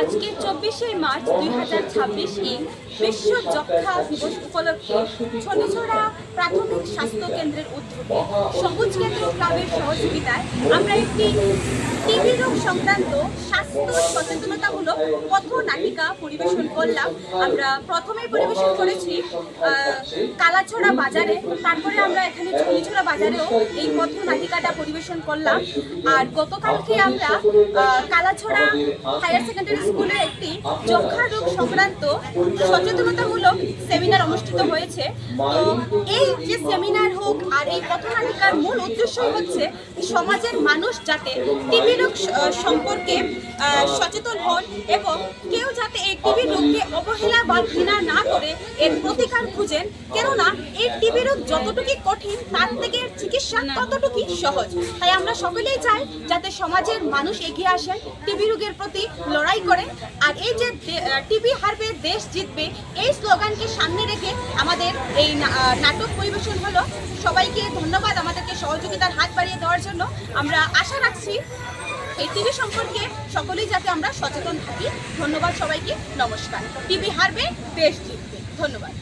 আজকে 24শে মার্চ 2026 ইং বিশ্ব যক্ষ্মা দিবস উপলক্ষে ছনিছড়া প্রাথমিক স্বাস্থ্য কেন্দ্রের উদ্যোগে সবুজ কেন্দ্র ক্লাবের সহযোগিতায় আমরা একটি টিবি রোগ সংক্রান্ত স্বাস্থ্য সচেতনতামূলক পথনাটিকা পরিবেশন করলাম। আমরা প্রথমে পরিবেশন করেছি কালাছড়া বাজারে, তারপরে আমরা এখানে ছনিছড়া বাজারেও এই পথনাটিকাটা পরিবেশন করলাম। আর গতকালকে আমরা কালাছড়া হায়ার সেকেন্ডারি স্কুলে একটি যক্ষ্মা রোগ সংক্রান্ত সচেতনতামূলক সেমিনার অনুষ্ঠিত হয়েছে। তো এই যে সেমিনার হোক আর এই পথনাটিকার মূল উদ্দেশ্যই হচ্ছে সমাজের মানুষ যাতে টিবি রোগ সম্পর্কে সচেতন হন এবং কেউ যাতে এই টিবি রোগকে অবহেলা বা ঘৃণা না করে এর প্রতিকার খুঁজেন, কেননা এই টিবি রোগ যতটুকু কঠিন তার থেকে চিকিৎসা ততটুকুই সহজ। তাই আমরা সকলেই চাই যাতে সমাজের মানুষ এগিয়ে আসেন, টিবি রোগের প্রতি লড়াই করেন। আর এই যে টিবি হারবে দেশ জিতবে, এই স্লোগানকে সামনে রেখে আমাদের এই নাটক পরিবেশন হলো। সবাইকে ধন্যবাদ আমাদেরকে সহযোগিতার হাত বাড়িয়ে দেওয়ার জন্য। আমরা আশা রাখছি এই টিবি সম্পর্কে সকলেই যাতে আমরা সচেতন থাকি। ধন্যবাদ সবাইকে, নমস্কার। টিবি হারবে দেশ জিতবে। ধন্যবাদ।